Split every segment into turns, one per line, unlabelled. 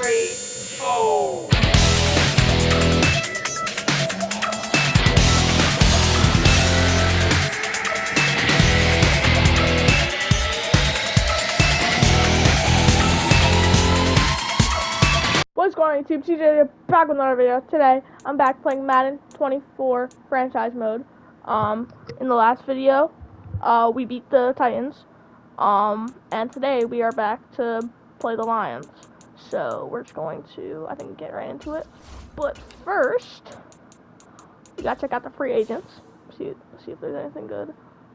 3, 4.
What's going on YouTube? CJ back with another video. Today, I'm back playing Madden 24 franchise mode. In the last video, we beat the Titans. And today we are back to play the Lions. So, we're just going to, I think, get right into it. But first, we gotta check out the free agents. See if there's anything good.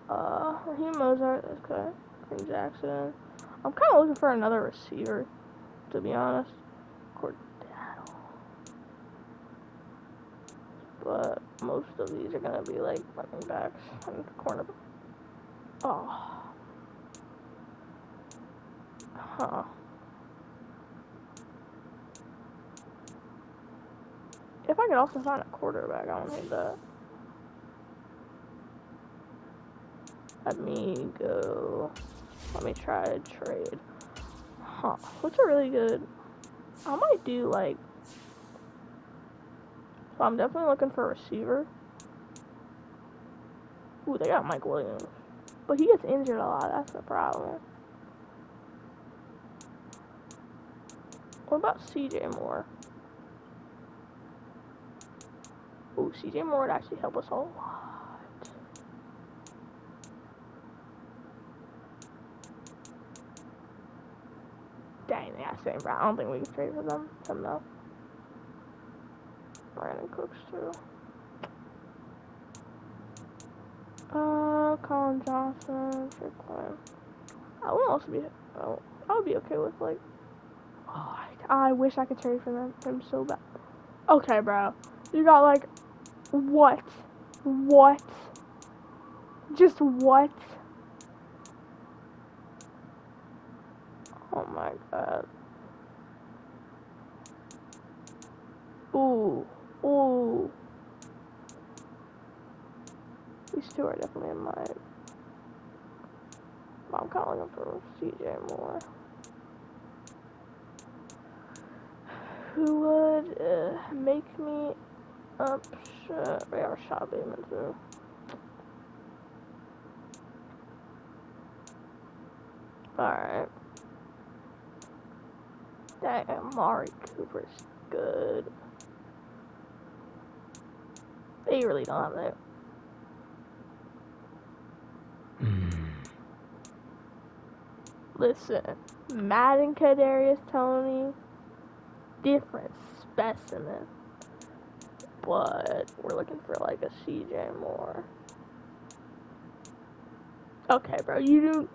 Raheem Mozart, okay. Green Jackson. I'm kind of looking for another receiver, to be honest. But most of these are gonna be like running backs and corner. Oh. Huh. If I could also find a quarterback, I don't need that. Let me try to trade. Huh. What's a really good? I might do like. So I'm definitely looking for a receiver. Ooh, they got Mike Williams. But he gets injured a lot, that's the problem. What about CJ Moore? Ooh, CJ Moore would actually help us a lot. Dang, they got St. Brown. I don't think we can trade for them. No. Brandon Cooks too. Colin Johnson, Strickland. I would also be. Oh, I would be okay with like. Oh, I wish I could trade for him so bad. Okay, bro. You got like what? What? Just what? Oh my god. Ooh. These two are definitely in mine. I'm kind of looking for CJ Moore. Who would make me upset? We have Rashad Bateman too. Alright. That Amari Cooper's good. They really don't have that. Listen, Madden Kadarius Toney, different specimen. But we're looking for like a CJ Moore. Okay, bro, you do.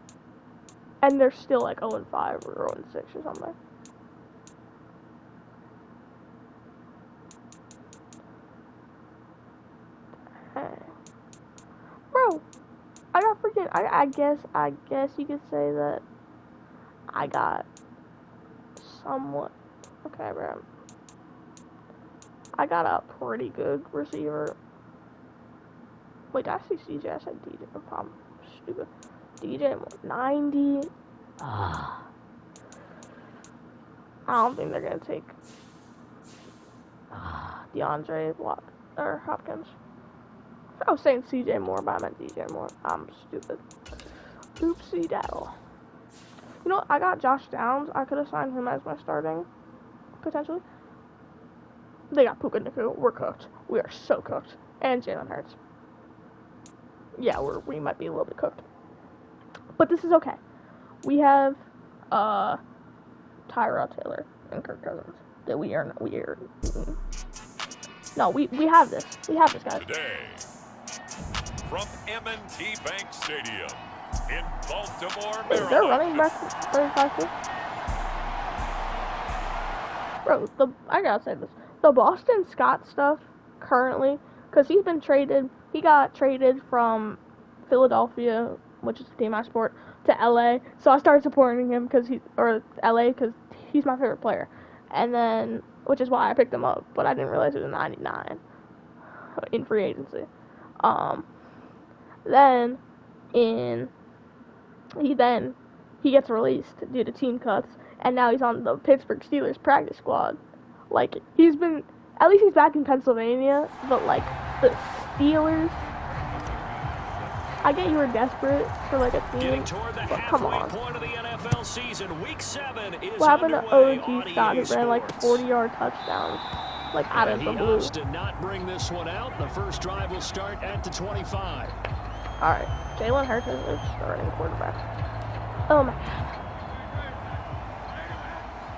And they're still like 0-5 or 0-6 or something. Hey. Bro, I got freaking. I guess you could say that I got somewhat. Okay, bro. I got a pretty good receiver. Wait, did I see CJ? I said DJ. I'm stupid. DJ 90. I don't think they're gonna take DeAndre Watt or Hopkins. I was saying CJ Moore, but I meant DJ Moore. I'm stupid. Oopsie daddle. You know, I got Josh Downs. I could have signed him as my starting, potentially. They got Puka Nacua. We're cooked. We are so cooked. And Jalen Hurts. Yeah, we might be a little bit cooked. But this is okay. We have Tyrod Taylor and Kirk Cousins. That we are. No, we have this. We have this, guys.
Today, from M&T Bank Stadium in Baltimore, Maryland.
Is there running back 35 too? Bro, I gotta say this. The Boston Scott stuff currently, because he's been traded. He got traded from Philadelphia, which is the team I support, to LA. So I started supporting him because LA because he's my favorite player. And then, which is why I picked him up, but I didn't realize it was 99 in free agency. Then he gets released due to team cuts, and now he's on the Pittsburgh Steelers practice squad. Like, he's been, at least he's back in Pennsylvania, but like, the Steelers, I get you were desperate for like a team, but come on. What happened to OG Scott, who ran like 40-yard touchdowns, like out of the blue?
Did not bring this one out. The first drive will start at the 25.
All right, Jalen Hurts is starting quarterback. Oh my God.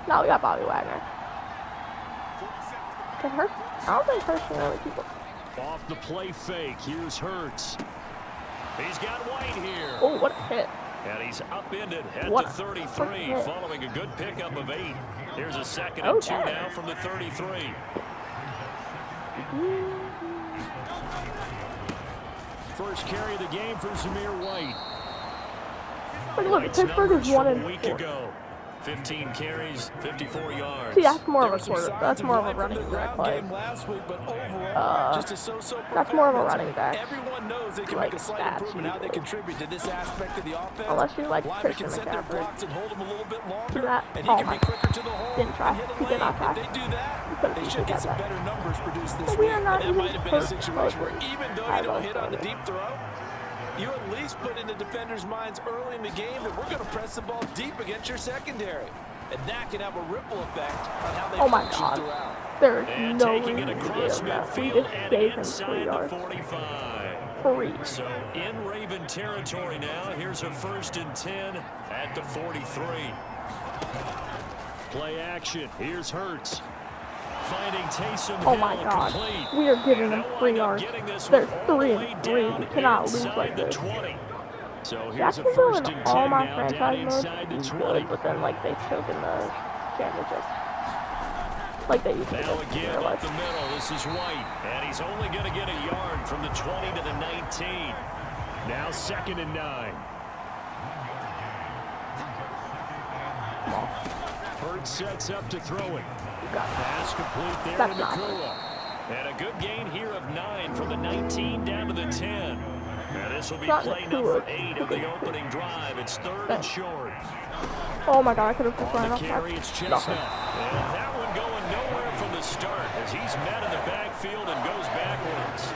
No, we got Bobby Wagner. Can Hurts? I don't think Hurts can really keep up.
Off the play fake. Here's Hurts. He's got White here.
Oh, what a hit.
And he's upended at
What
the 33,
hit.
following a good pickup of 8. Here's a 2nd and 2 now from the 33. First carry of the game for Zamir White.
Look, Pittsburgh is 1 and 4.
week ago. 15 carries, 54 yards.
See, that's more of a quarter. That's more of a running back. Like, that's more of a running back.
Everyone knows they can
like
make a slight
stats
improvement how they contribute to this aspect of the offense.
Unless you like
Line
Christian
can set their
McCaffrey.
blocks and hold them a little bit longer,
Do that.
and he
Oh
can
my.
be quicker to the hole
Didn't try.
and hit a
He did not
lane.
try.
If they do that,
could've
they
easily
should get
got
some
that.
better numbers produced this
But we
week.
are not
And that
even
might have been a
close.
situation where even though you don't hit on the
funny.
deep throw, you at least put in the defender's minds early in the game that we're going to press the ball deep against your secondary. And that can have a ripple effect on how they
Oh my
function
God.
throughout.
There's
And
no
taking
reason
it
to
across
give that. We
midfield
just
and
gave him 3
inside the
yards.
45.
3.
So in Raven territory now. Here's a 1st and 10 at the 43. Play action. Here's Hurts. Finding Taysom
Oh my
Hill
God.
complete.
We are giving them
And they'll
3
wind up
yards.
getting this
There's
one all the
3
way
and 3.
down
We cannot lose
inside
like
the
this.
20. So here's
Jack's
a
been
1st
doing
and
all
10
my
now down
franchise modes.
inside the
He's
20.
good, but then like they choke in the championship. Like they usually
Now
do.
again
They're
up
like,
the middle. This is White. And he's only going to get a yard from the 20 to the 19. Now 2nd and 9. Hurts sets up to throw it. Pass complete there to
That's not
Nakua. And a good gain here of 9 from the 19 down to the 10. And this will be
Not
play
Nakua.
number 8 of the opening drive. It's 3rd and short.
oh my God, I could have just
On
run
the
off
carry,
that.
it's Chestnut. And that one going nowhere from the start as he's met in the backfield and goes backwards.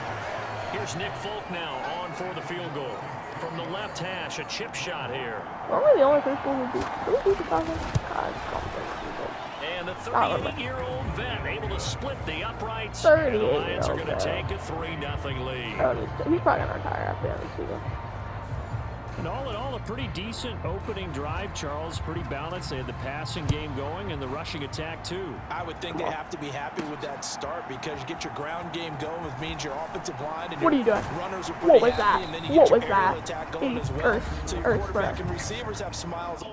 Here's Nick Folk now on for the field goal. From the left hash, a chip shot here.
Weren't we the only people who beat the Falcons? God, something stupid.
And the 38-year-old vet able to split the uprights.
38-year-old
And the Lions are going to
vet.
take a 3-0 lead.
Oh, he's probably gonna retire at the end of the season.
And all in all, a pretty decent opening drive, Charles. Pretty balanced. They had the passing game going and the rushing attack, too.
I would think they have to be happy with that start because you get your ground game going, which means your offensive line and
What are
your
you doing?
runners are
What
pretty
was
happy,
that?
and then you
What
get your
was
aerial
that?
attack going as well. So your
Earth
quarterback
spread.
and receivers have smiles.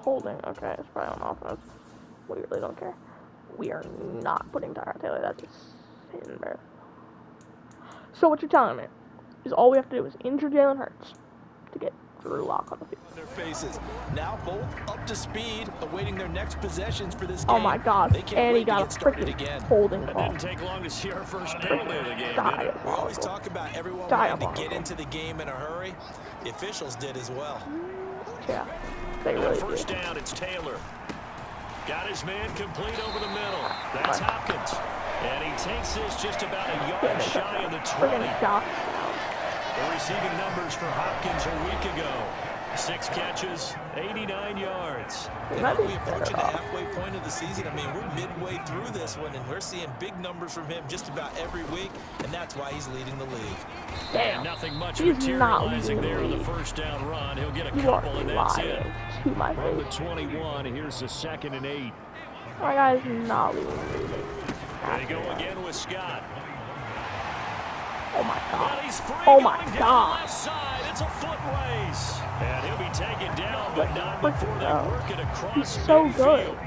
Holding, okay, it's probably on offense. We really don't care. We are not putting Tyrod Taylor. That's just hitting, bro. So what you're telling me is all we have to do is injure Jalen Hurts to get Drew Lock on the field.
Their faces. Now both up to speed, awaiting their next possessions for this game.
Oh my God!
They can't
And he
wait to
got a
get started
freaking
again.
holding
It
call.
didn't take long to see our first penalty of the game, did it?
We always
Diabolical.
talk about everyone wanting to get
Diabolical.
into the game in a hurry. The officials did as well.
Yeah, they really
First
do.
down, it's Taylor. Got his man complete over the middle. That's Hopkins. And he takes this just about a yard shy of the 20.
Friggin' shock.
The receiving numbers for Hopkins a week ago. 6 catches, 89 yards.
And
Might
are
be
we
better
approaching the
off.
halfway point of the season? I mean, we're midway through this one, and we're seeing big numbers from him just about every week, and that's why he's leading the league.
Damn.
And nothing much
He's not
materializing
leading
there
the
on the
league.
first down run. He'll get a
You are
couple, and that's it.
lying to my
From the
face.
21, here's the 2nd and 8.
My guy is not leaving the league.
They go again with Scott.
Oh my
And
God.
he's free
Oh my
going down the
God.
left side. It's a foot race. And he'll be taken down, but not before they
No.
work it across
He's so
midfield.
good.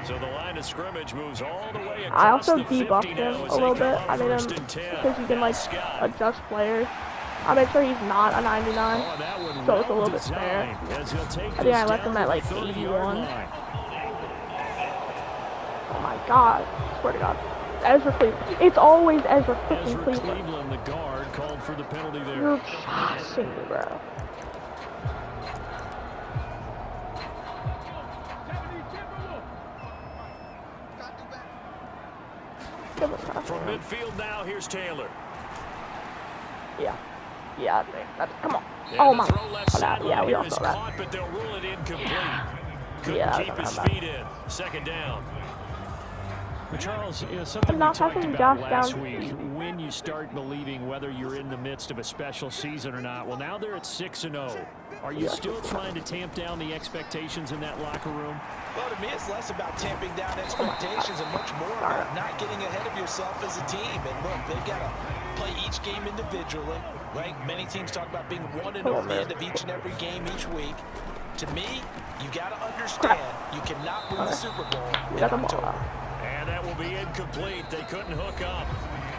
So the line of scrimmage moves all the way
I
across
also
the 50
debuffed
now
him
as
a
they
little
come
bit.
up
I made him
1st and 10.
because you can like
Scott.
adjust players. I made sure he's not a 99,
Oh, that one
so it's a little bit
well
fair.
designed as he'll take
I think I
this
left him
down
at
to
like
the 30-yard
81.
line.
Oh my God! Swear to God, Ezra Cleveland. It's always Ezra freaking
Ezra
Cleveland.
Cleveland, the guard, called for the penalty there.
You're joshing me, bro. Give it past
From
him.
midfield now, here's Taylor.
Yeah. Yeah, I think that's, come on.
And
Oh
the
my
throw left
God.
sideline
Yeah, we
here
all
is
saw that.
caught, but they'll rule it incomplete. Couldn't
Yeah,
keep his feet in. Second down.
But Charles, something we
not
talked
having
about
Josh
last
down.
week, when you start believing whether you're in the midst of a special season or not. Well, now they're at 6-0. Are you still trying to tamp down the expectations in that locker room?
Well, to me, it's less about tamping down expectations and much more about not getting ahead of yourself as a team. And look, they've got to play each game individually, right? Many teams talk about being 1-0 at the end of each and every game each week. To me, you got to understand you cannot win the Super Bowl in October.
And that will be incomplete. They couldn't hook up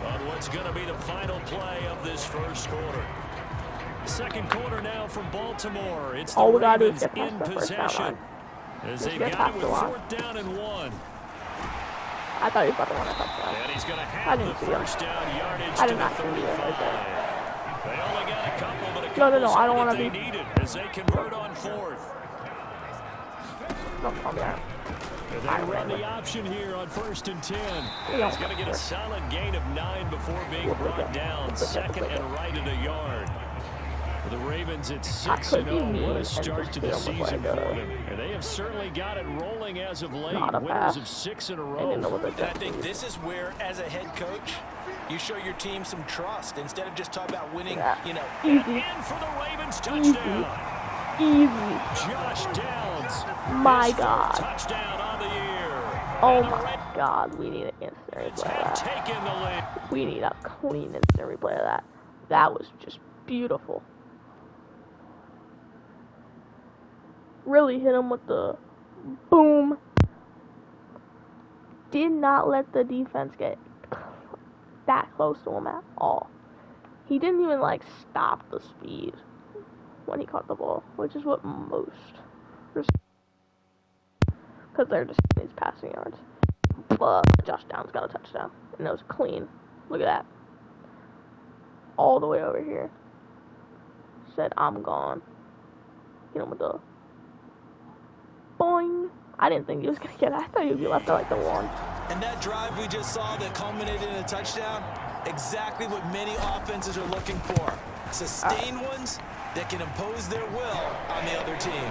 on what's going to be the final play of this first quarter.
Second quarter now from Baltimore. It's the
All we gotta do is
Ravens
get past
in
the first down
possession.
line.
As
Just
they've
get
got
past
it with
the line.
4th down and 1.
I thought he was about to run a touchdown.
And he's going to
I
have the
didn't see him.
first down yardage
I
to
did
the
not see him
35.
right there.
They only got a couple, but a
No,
couple
I don't want to
they
be.
needed as they convert on 4th.
No, I'll be alright.
They run the option here on 1st and 10.
He's going to get a solid gain of 9 before being brought down. Second and right at a yard.
The Ravens at 6-0. What a start to the season for them. And they have certainly got it rolling as of late. Winners of 6 in a row.
And I think this is where, as a head coach, you show your team some trust instead of just talking about winning, you know.
Easy.
In for the Ravens touchdown.
Easy.
Josh Downs.
My
His third
God.
touchdown on the year.
Oh
And the
my God. We need an instant replay of
have
that.
taken the lead.
We need a clean instant replay of that. That was just beautiful. Really hit him with the boom. Did not let the defense get that close to him at all. He didn't even like stop the speed when he caught the ball, which is what most, because they're just these passing yards. But Josh Downs got a touchdown, and it was clean. Look at that. All the way over here. Said, I'm gone. Hit him with the boing. I didn't think he was going to get it. I thought he would be left at like the 1.
And that drive we just saw that culminated in a touchdown, exactly what many offenses are looking for. Sustained ones that can impose their will on the other team.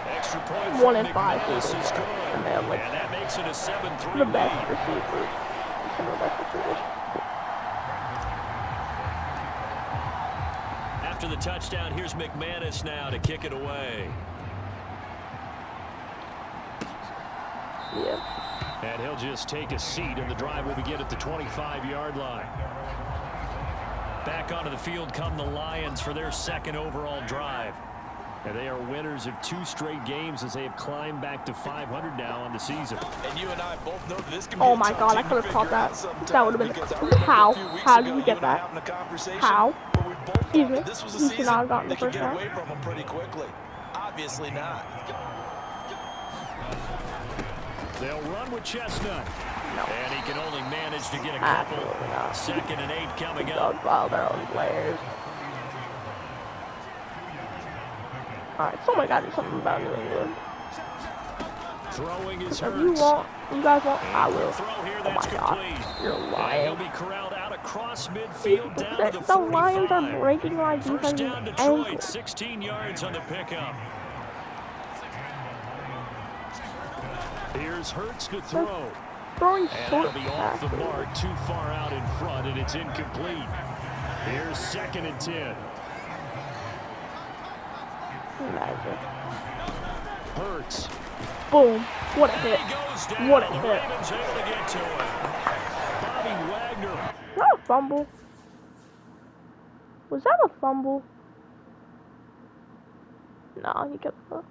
Extra point
1
from
and 5.
McManus is good.
And they have like
And that makes it a 7-3
the best
lead.
receivers. Some of the best receivers.
After the touchdown, here's McManus now to kick it away.
Yeah.
And he'll just take a seat, and the drive will begin at the 25-yard line. Back onto the field come the Lions for their second overall drive. And they are winners of 2 straight games as they have climbed back to 500 now on the season.
And you and I both know this can be
Oh
a
my
tough
God, I
team
could
to
have caught
figure out
that.
sometimes,
That would have been
because I
cool.
remember
How?
a few weeks
How
ago,
did you get
and I
that?
having a conversation
How?
where we both
Excuse
thought
me?
that this was a
You should
season
not have gotten
they
the
could
first
get
round.
away from them pretty quickly. Obviously not.
They'll run with Chestnut.
No.
And he can only manage to get a couple.
Absolutely not.
2nd and 8 coming
Those
up.
follow their own players. Alright, someone got to do something about New England.
Throwing is
If you guys want, I will.
Throw here,
Oh
that's
my God.
complete.
You're
And he'll
lying.
be corralled out across midfield down to the
The
45.
Lions are breaking my
First
defense's
down Detroit,
ankles.
16 yards on the pickup.
Here's Hurts to throw.
Throwing
And
short
that'll be off the
passes.
mark, too far out in front, and it's incomplete. Here's 2nd and 10.
Imagine.
Hurts.
Boom. What a hit.
He goes down.
What a
The
hit.
Ravens able to get to him.
Bobby Wagner.
Was that a fumble? Was that a fumble? No, he kept the...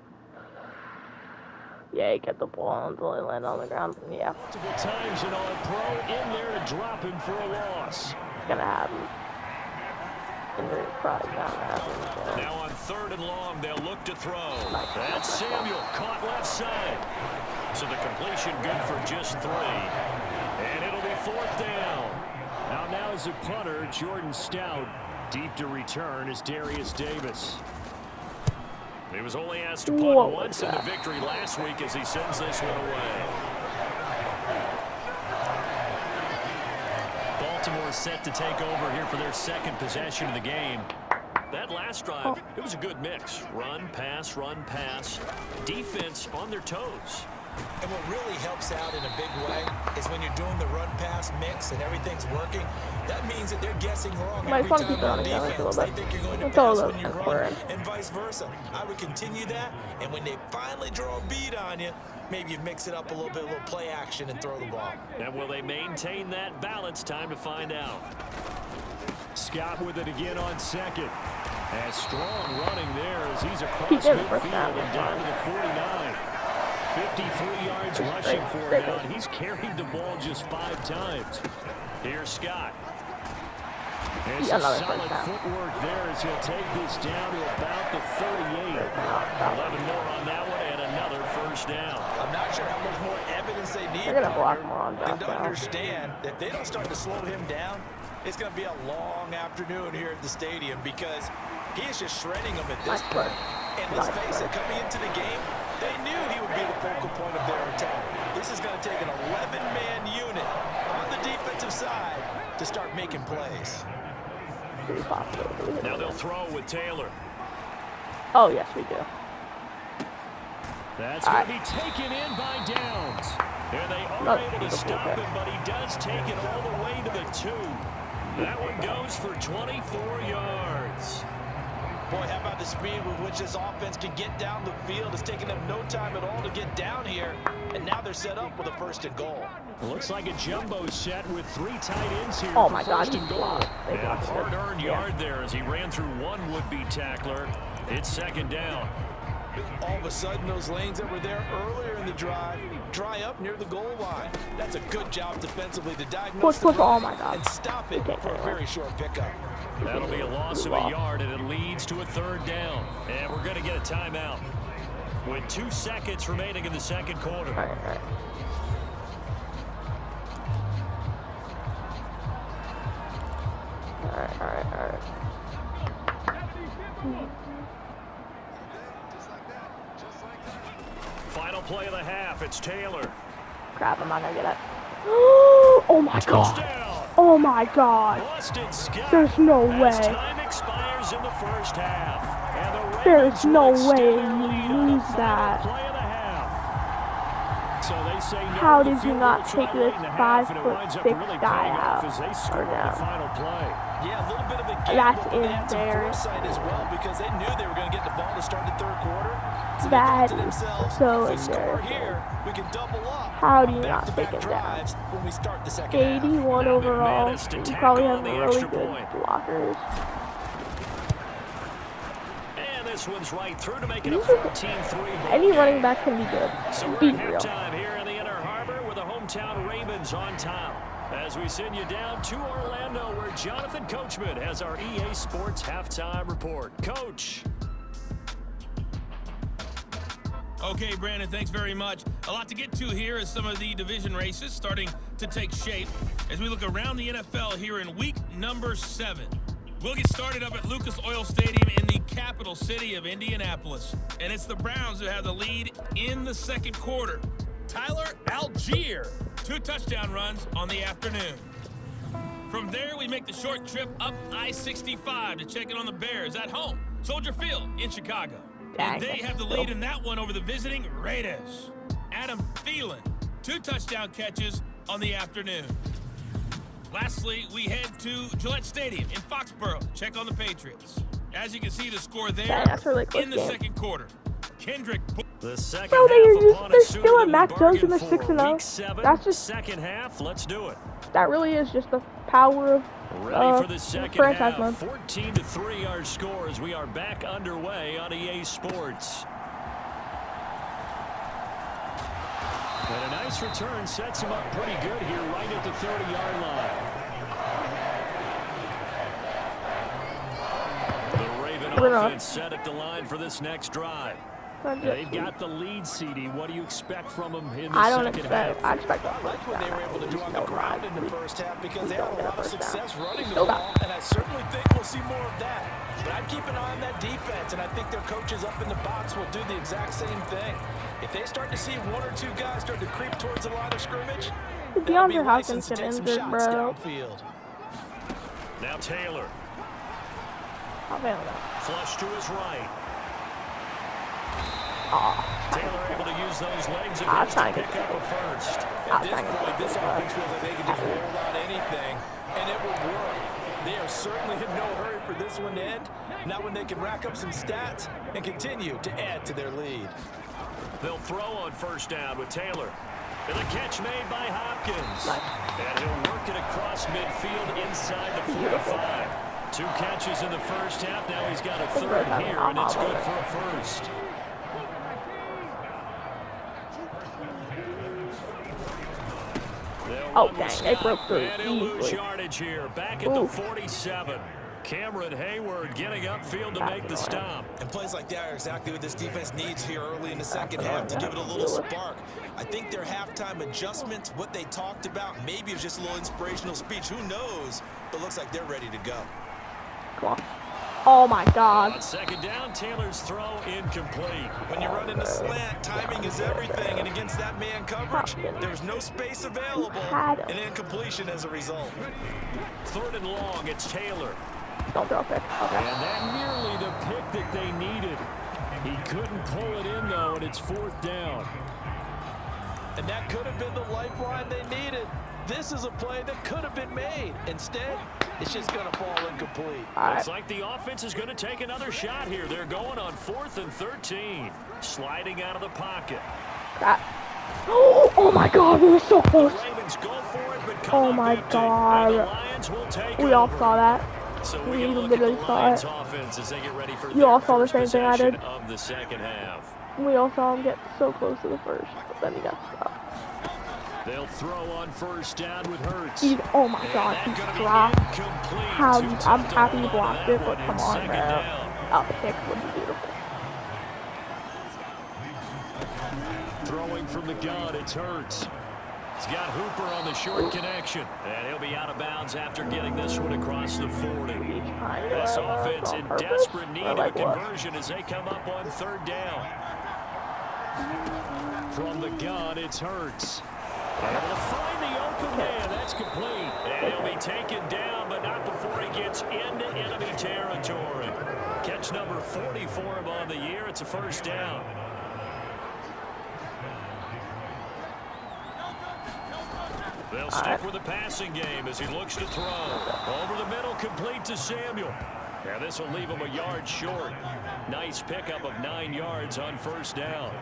Yeah, he kept the ball until it landed on the ground. Yeah,
Multiple times in All-Pro, in there to drop him for a loss.
it's gonna happen. Injury probably gonna happen. So.
Now on 3rd and long, they'll look to throw. That's Samuel caught left side. So the completion good for just 3. And it'll be 4th down.
Now is a punter, Jordan Stout. Deep to return is Darius Davis.
He was only asked to punt
What was
once in the
that?
victory last week as he sends this one away. Baltimore set to take over here for their second possession of the game. That last drive, it was a good mix. Run, pass, defense on their toes.
And what really helps out in a big way is when you're doing the run-pass mix and everything's working, that means that they're guessing wrong every time on defense. They think you're going to pass when you run, and vice versa. I would continue that, and when they finally draw a beat on you, maybe you mix it up a little bit, a little play action, and throw the ball.
And will they maintain that balance? Time to find out.
Scott with it again on second. And strong running there as he's across midfield and down to the 49. 53 yards rushing for him now, and he's carried the ball just 5 times.
Here's Scott.
And some solid footwork there as he'll take this down to about the 38.
11 more on that one and another first down.
I'm not sure how much more evidence they need to understand that they don't start to slow him down. It's going to be a long afternoon here at the stadium because he is just shredding them at this point. And let's face it, coming into the game, they knew he would be the focal point of their attack. This is going to take an 11-man unit on the defensive side to start making plays.
Now they'll throw with Taylor.
Oh, yes, we do.
That's going to be taken in by Downs. And they are able to stop him, but he does take it all the way to the 2. That one goes for 24 yards.
Boy, how about the speed with which this offense can get down the field? It's taking them no time at all to get down here, and now they're set up with a 1st and goal.
Looks like a jumbo set with 3 tight ends here.
Oh
for
my God,
1st and goal.
And a hard-earned yard there as he ran through one would-be tackler. It's 2nd down.
All of a sudden, those lanes that were there earlier in the drive dry up near the goal line. That's a good job defensively to diagnose the run and stop it for a very short pickup.
That'll be a loss of a yard, and it leads to a 3rd down. And we're going to get a timeout with 2 seconds remaining in the 2nd quarter.
All right.
Final play of the half. It's Taylor.
Crap, I'm not going to get it. Oh, my God. Oh, my God. There's no way.
Time expires in the 1st half. And
there's no way you lose that.
So they say no.
How did you not take this 5'6" guy out? Or down?
Yeah, a little bit of a game,
that's
but they had some
embarrassing.
foresight as well because they knew they were going to get the ball to start the 3rd quarter. So
that
they thought to themselves,
so
if we score
embarrassing.
here, we can double up.
How do you not
Back-to-back
take it down?
drives when we start the 2nd half.
81 overall. You probably have really good blockers.
And this one's right through to make it a 14-3.
Any running back can be good.
So we're
Be
at
real.
halftime here in the Inner Harbor with the hometown Ravens on top. As we send you down to Orlando, where Jonathan Coachman has our EA Sports halftime report. Coach.
Okay, Brandon, thanks very much. A lot to get to here as some of the division races starting to take shape as we look around the NFL here in week number 7. We'll get started up at Lucas Oil Stadium in the capital city of Indianapolis. And it's the Browns who have the lead in the 2nd quarter. Tyler Algier, 2 touchdown runs on the afternoon. From there, we make the short trip up I-65 to check in on the Bears at home, Soldier Field in Chicago. And they have the lead in that one over the visiting Raiders. Adam Thielen, 2 touchdown catches on the afternoon. Lastly, we head to Gillette Stadium in Foxborough. Check on the Patriots. As you can see, the score there in the 2nd quarter. Kendrick.
The second
Bro,
half
they're still at Mac Jones in the 6-0. That's just
2nd half. Let's do it.
That really is just the power of
Ready for the 2nd
franchise
half.
mode.
14-3 our score as we are back underway on EA Sports. And a nice return sets him up pretty good here right at the 30-yard line. The Raven offense set at the line for this next drive. They've got the lead, CD. What do you expect from them in the second half?
I expect
I like what they were able to do on the ground in the 1st half because they had a lot of success running the ball, and I certainly think we'll see more of that. But I'd keep an eye on that defense, and I think their coaches up in the box will do the exact same thing. If they start to see 1 or 2 guys start to creep towards the line of scrimmage,
DeAndre Hopkins get injured, bro.
downfield.
Now Taylor.
Alabama.
Flush to his right. Taylor able to use those legs of his to pick up a first.
At this point, this offense feels like they can just roll out anything, and it will work. They are certainly in no hurry for this one to end. Not when they can rack up some stats and continue to add to their lead.
They'll throw on first down with Taylor. And a catch made by Hopkins. And he'll work it across midfield inside the 45. 2 catches in the first half. Now he's got a third here, and it's good for a first.
Oh, dang, they broke through
And he'll lose
easily.
yardage here. Back at the 47. Cameron Hayward getting upfield to make the stop.
And plays like that are exactly what this defense needs here early in the second half to give it a little spark. I think their halftime adjustments, what they talked about, maybe it was just a little inspirational speech. Who knows? But looks like they're ready to go.
Come on. Oh, my God.
On second down, Taylor's throw incomplete.
When you're running a slant, timing is everything. And against that man coverage, there's no space available. And incompletion as a result.
3rd and long, it's Taylor.
Don't throw a pick. Okay.
And that nearly the pick that they needed. He couldn't pull it in, though, and it's 4th down.
And that could have been the lifeline they needed. This is a play that could have been made. Instead, it's just going to fall incomplete.
Looks like the offense is going to take another shot here. They're going on 4th and 13. Sliding out of the pocket.
Oh my God, we were so close.
The Ravens go for it, but
Oh my God.
the Lions will take
We all
over.
saw that.
So
We
look
literally
at the
saw
Lions
it.
offense as they get ready for
You all saw the
first
same thing I did.
possession of the second half.
We all saw him get so close to the first, but then he got stopped.
They'll throw on first down with Hurts.
Oh my God,
And
he
that gonna be
dropped.
incomplete.
How
Too
I'm
tough to
happy he
hold on
blocked
to
it,
that
but
one
come
in
on,
second
bro.
down.
A pick would be beautiful.
Throwing from the gun, it's Hurts. He's got Hooper on the short connection. And he'll be out of bounds after getting this one across the 40. This offense in desperate need of a conversion as they come up on 3rd down. From the gun, it's Hurts. Able to find the open man. That's complete. And he'll be taken down, but not before he gets into enemy territory. Catch number 40 for him on the year. It's a first down. They'll stick with the passing game as he looks to throw. Over the middle, complete to Samuel. Now this will leave him a yard short. Nice pickup of 9 yards on first down.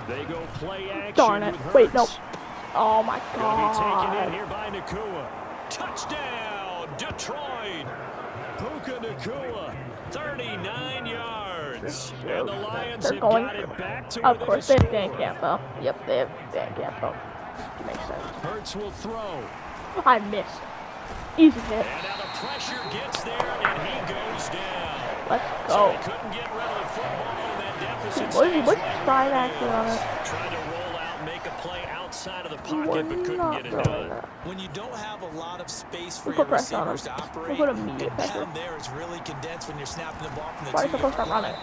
They go play action.
Darn it.
with
Wait, no.
Hurts.
Oh my
Gonna be taken in
God.
here by Nakua. Touchdown, Detroit. Puka Nakua, 39 yards. And the Lions
They're
have
going.
got it back to
Of
within
course,
a
they have
score.
Dan Campo. Yep, they have Dan Campo. Makes sense.
Hurts will throw.
I missed. Easy hit.
And now the pressure gets there, and he goes down.
Let's
So
go.
he couldn't get rid of the football, and that deficit
What
stays
what's
right
trying
where it
action on
is.
it?
Trying to roll out, make a play outside of the
We're
pocket, but couldn't
not
get it
throwing
done.
that.
When you don't have a lot of space for
We'll
your
put pressure on
receivers to
him.
operate,
We'll put immediate
and
pressure.
down there is really condensed when you're snapping the ball from the
Why are you
2-yard
supposed to run
line.
it?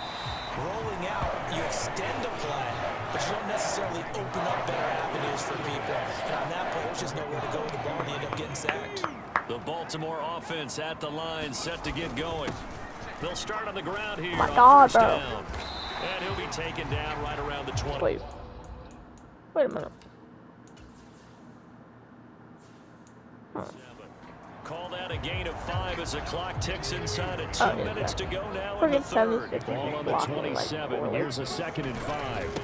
Rolling out, you extend a play, but you don't necessarily open up better avenues for people. And on that play, there's just nowhere to go with the ball, and you end up getting sacked.
The Baltimore offense at the line, set to get going. They'll start on the ground here
My
on
God,
first
bro.
down. And he'll be taken down right around the 20.
Wait a minute.
Call that a gain of 5 as the clock ticks inside of 2
Oh, yeah,
minutes
yeah.
to go now in
Friggin'
the third.
76
Ball on the
blocking like
27.
four.
Here's a 2nd and 5.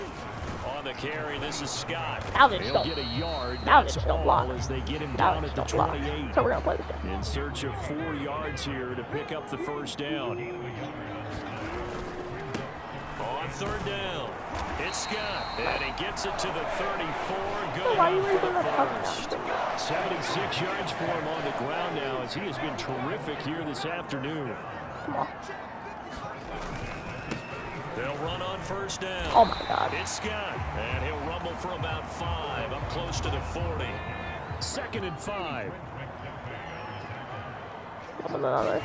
On the carry, this is Scott.
Now they
He'll
don't.
get a yard.
Now they
That's
just don't
all
block.
as they get him
Now
down
they
at the
just don't block.
28.
So we're gonna play this game.
In search of 4 yards here to pick up the first down. On 3rd down, it's Scott, and he gets it to the 34. Good
Why are you
enough for
raising the
the first.
touchdown?
76 yards for him on the ground now as he has been terrific here this afternoon.
Come on.
They'll run on first down.
Oh my God.
It's Scott, and he'll rumble for about 5, up close to the 40. 2nd and 5.
Another.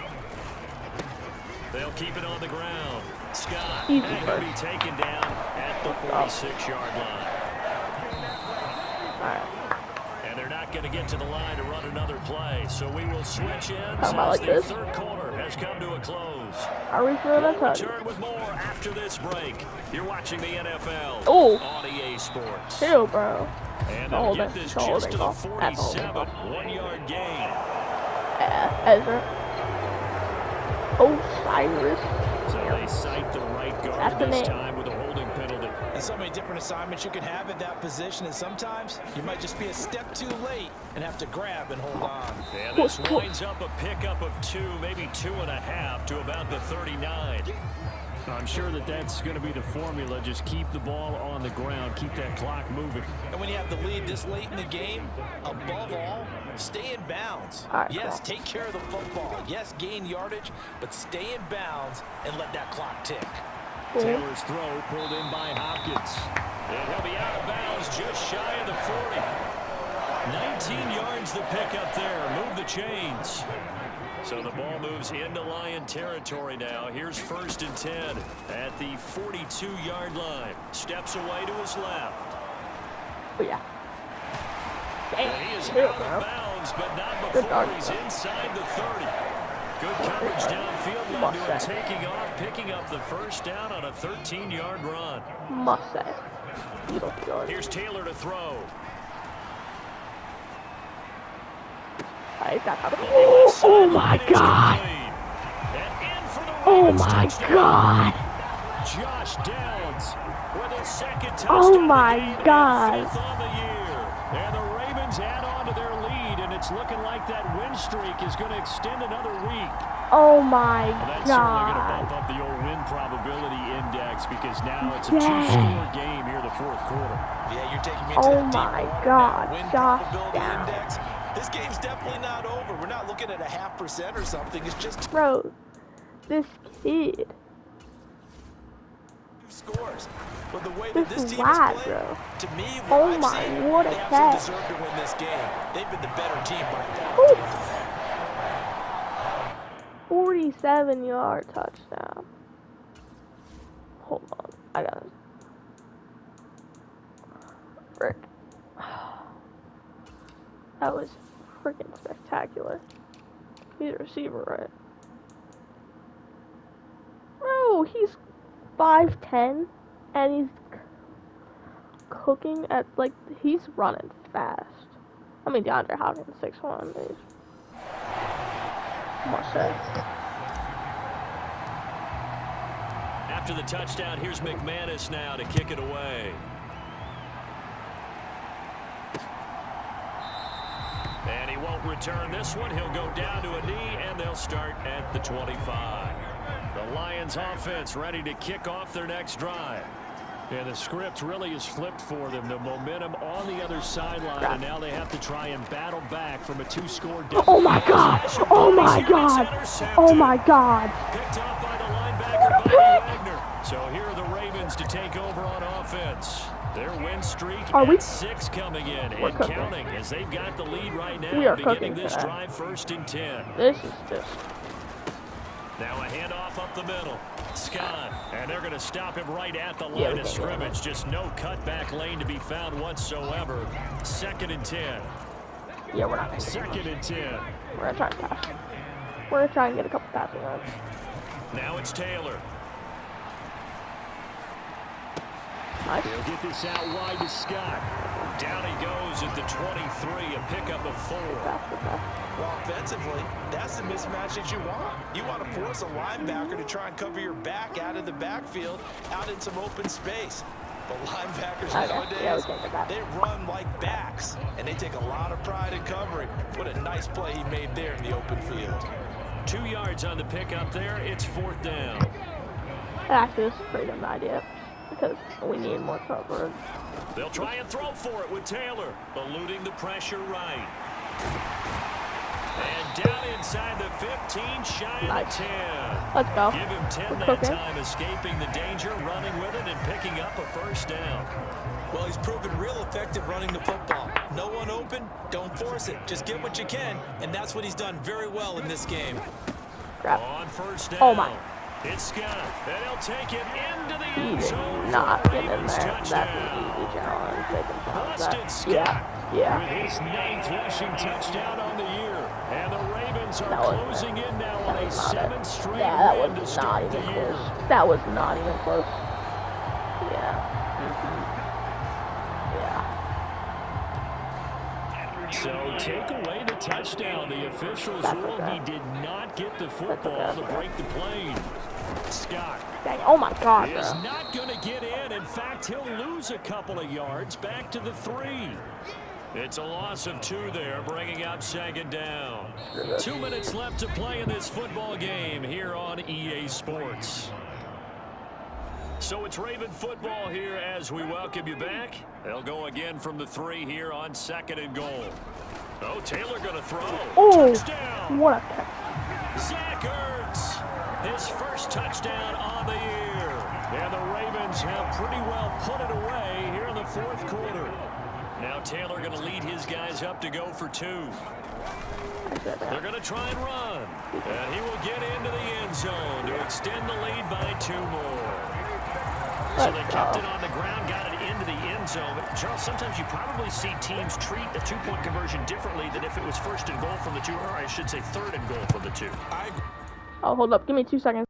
They'll keep it on the ground. Scott,
Easy
and he'll be taken down at the 46-yard line.
Alright.
And they're not going to get to the line to run another play. So we will switch ends as
like
the
this?
third quarter has come to a close.
Are we throwing a
We'll
touch?
return with more after this break. You're watching the NFL
Oh.
on EA Sports.
Chill, bro.
And
Hold
they'll
it.
get this
Hold
just
it,
to the
bro. That's all.
47, 1-yard gain.
Ezra. Osiris.
So they cite the right
That's
guard
the
this
name.
time with a holding penalty.
There's so many different assignments you can have at that position, and sometimes you might just be a step too late and have to grab and hold on.
And this winds up a pickup of 2, maybe 2.5 to about the 39.
I'm sure that that's going to be the formula. Just keep the ball on the ground. Keep that clock moving.
And when you have the lead this late in the game, above all, stay in bounds.
All right,
Yes,
bro.
take care of the football. Yes, gain yardage, but stay in bounds and let that clock tick.
Taylor's throw pulled in by Hopkins.
And he'll be out of bounds just shy of the 40. 19 yards the pickup there. Move the chains. So the ball moves into Lion territory now. Here's 1st and 10 at the 42-yard line. Steps away to his left.
Oh, yeah.
And he is
Chill,
out
bro.
of bounds, but not
Good
before
dog,
he's
bro.
inside the 30. Good coverage downfield led to him
Must say.
taking off, picking up the first down on a 13-yard run.
Must say. You don't feel it.
Here's Taylor to throw.
I got that. Oh my god. Oh my god.
Josh Downs with his second touchdown.
Oh my
of the game,
God.
5th on the year. And the Ravens add on to their lead, and it's looking like that win streak is going to extend another week.
Oh my
Well, that's certainly going to
god.
bump up the old win probability index because now it's a
Dang.
2-score game here the 4th quarter.
Yeah, you're taking me to
Oh
the deep
my
water
God,
now. Win
Josh
probability
Downs.
index. This game's definitely not over. We're not looking at a 0.5% or something. It's just
Bro, this kid.
2 scores. But the way
This
that this
is
team
wide,
is playing,
bro.
to me, what
Oh
I've
my,
seen,
what a
they
catch.
absolutely deserve to win this game. They've been the better team by far.
Woo. 47-yard touchdown. Hold on. I got it. Frick. That was freaking spectacular. He's a receiver, right? Bro, he's 5'10", and he's cooking at, like, he's running fast. I mean, DeAndre Hopkins, 6'1", is must say.
After the touchdown, here's McManus now to kick it away. And he won't return this one. He'll go down to a knee, and they'll start at the 25. The Lions offense ready to kick off their next drive.
And the script really is flipped for them. The momentum on the other sideline, and now they have to try and battle back from a 2-score deficit.
Oh my god! Oh my god! Oh my god!
Picked off by the linebacker, Bobby Wagner. So here are the Ravens to take over on offense. Their win streak
Are we-
at 6 coming in
We're
and
cooking.
counting as they've got the lead right now,
We are
beginning
cooking
this
today.
drive 1st and 10.
This is just...
Now a handoff up the middle. Scott, and they're going to stop him right at the
Yeah,
line
we
of
can't do
scrimmage. Just no cutback lane to be found whatsoever. 2nd and 10.
Yeah, we're not gonna
2nd and 10.
We're gonna try and pass. We're gonna try and get a couple passing yards.
Now it's Taylor.
Nice.
They'll get this out wide to Scott.
Down he goes at the 23, a pickup of 4.
Well, offensively, that's the mismatch that you want. You want to force a linebacker to try and cover your back out of the backfield, out in some open space. But linebackers nowadays,
Yeah, we can't get that.
they run like backs, and they take a lot of pride in covering. What a nice play he made there in the open field.
2 yards on the pickup there. It's 4th down.
Actually, this is a pretty good idea because we need more coverage.
They'll try and throw for it with Taylor, eluding the pressure right. And down inside the 15, shy of
Nice.
the 10.
Let's go.
Give him 10
We're
that
cooking.
time, escaping the danger, running with it, and picking up a 1st down.
Well, he's proven real effective running the football. No one open, don't force it. Just get what you can, and that's what he's done very well in this game.
Crap.
On 1st down.
Oh, my.
It's Scott, and he'll take it into the
He
end
did
zone.
not
for a
get in
Ravens
there. That's
touchdown.
an easy challenge. They can
busted Scott with his 9th rushing touchdown on the year. And the Ravens are closing in now on a 7th straight win to start the year.
That was not even close. Yeah.
So take away the touchdown. The officials ruled he did not get the football to break the plane. Scott.
Dang, oh my God,
is not going to get in. In fact, he'll lose a couple of yards back to the 3. It's a loss of 2 there, bringing up 2nd down. 2 minutes left to play in this football game here on EA Sports. So it's Raven football here as we welcome you back. They'll go again from the 3 here on 2nd and goal. Oh, Taylor going to throw.
Oh,
touchdown.
What a catch.
Zach Ertz, his first touchdown on the year. And the Ravens have pretty well put it away here in the 4th quarter. Now Taylor going to lead his guys up to go for 2. They're going to try and run. And he will get into the end zone to extend the lead by 2 more. So they kept it on the ground, got it into the end zone. But Charles, sometimes you probably see teams treat a 2-point conversion differently than if it was 1st and goal from the 2, or I should say 3rd and goal from the 2.
Oh, hold up. Give me 2 seconds.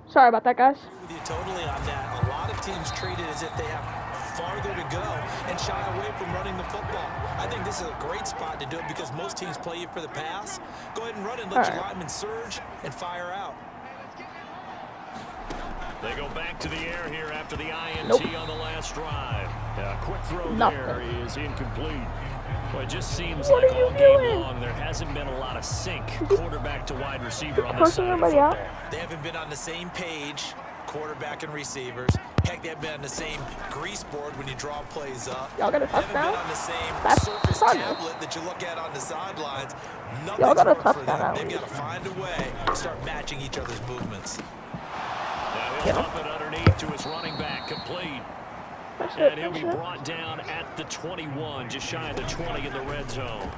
Sorry about that, guys.
With you totally on that. A lot of teams treat it as if they have farther to go and shy away from running the football. I think this is a great spot to do it because most teams play you for the pass. Go ahead and run and let your linemen surge and fire out.
They go back to the air here after the INT on the last drive. A quick throw there is incomplete. Well, it just seems like all game long there hasn't been a lot of sync quarterback to wide receiver on this side of football.
They haven't been on the same page, quarterback and receivers. Heck, they haven't been on the same grease board when you draw plays up.
Y'all got a
touchdown? They haven't been on the same surface tablet that you look at on the sidelines.
Y'all got a touchdown.
They've got to find a way to start matching each other's movements.
Now he'll dump it underneath to his running back, complete. And he'll be brought down at the 21, just shy of the 20 in the red zone.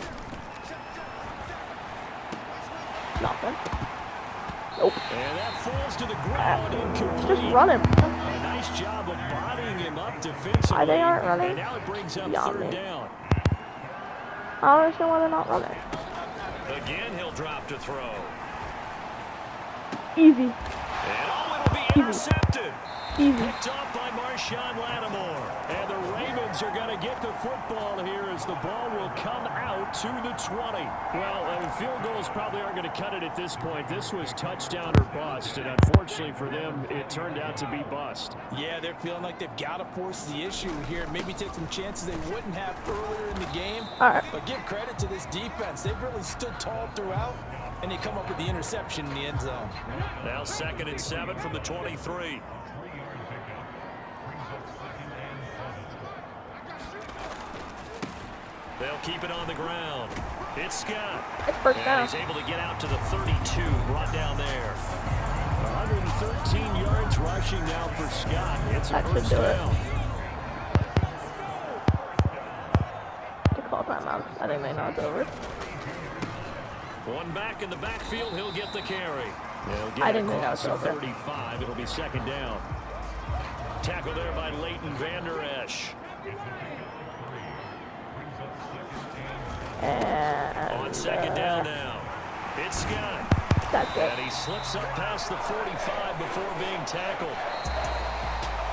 Nothing. Nope.
And that falls to the ground incomplete.
Just run him.
A nice job of bodying him up defensively.
Why they aren't running?
And now it brings up 3rd down.
I don't understand why they're not running.
Again, he'll drop to throw.
Easy.
And it'll be intercepted.
Easy.
Picked off by Marshawn Lattimore. And the Ravens are going to get the football here as the ball will come out to the 20. Well, field goals probably aren't going to cut it at this point. This was touchdown or bust, and unfortunately for them, it turned out to be bust.
Yeah, they're feeling like they've got to force the issue here. Maybe take some chances they wouldn't have earlier in the game.
All right.
But give credit to this defense. They've really stood tall throughout, and they come up with the interception in the end zone.
Now 2nd and 7 from the 23. They'll keep it on the ground. It's Scott. And he's able to get out to the 32, brought down there. 113 yards rushing now for Scott. It's a first down.
To call timeout. I think they know it's over.
One back in the backfield, he'll get the carry.
I didn't think that was over.
35, it'll be 2nd down. Tackle there by Leighton Vander Esch.
And
On second down now, it's Scott.
that's it.
And he slips up past the 45 before being tackled.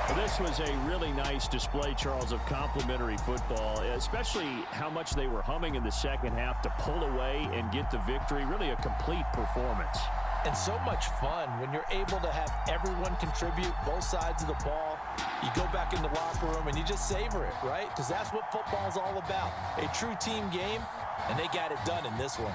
Well, this was a really nice display, Charles, of complimentary football, especially how much they were humming in the second half to pull away and get the victory. Really a complete performance.
And so much fun when you're able to have everyone contribute both sides of the ball. You go back in the locker room and you just savor it, right? Because that's what football's all about. A true team game, and they got it done in this one.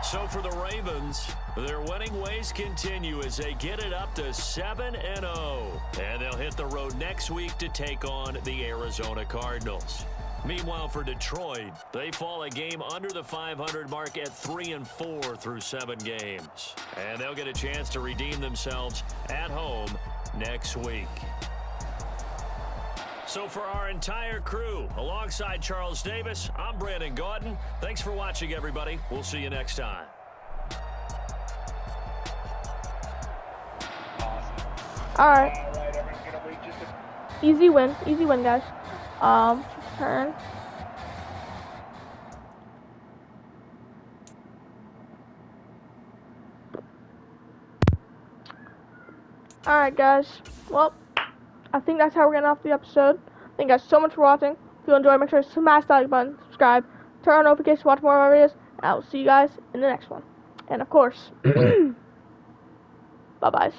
So for the Ravens, their winning ways continue as they get it up to 7-0. And they'll hit the road next week to take on the Arizona Cardinals. Meanwhile, for Detroit, they fall a game under the 500 mark at 3-4 through 7 games. And they'll get a chance to redeem themselves at home next week. So for our entire crew, alongside Charles Davis, I'm Brandon Gaudin. Thanks for watching, everybody. We'll see you next time.
Alright. Easy win, guys. Turn. Alright, guys. Well, I think that's how we're getting off the episode. Thank you guys so much for watching. If you enjoyed, make sure to smash that like button, subscribe, turn on notifications to watch more of our videos, and I will see you guys in the next one. And of course, bye-byes.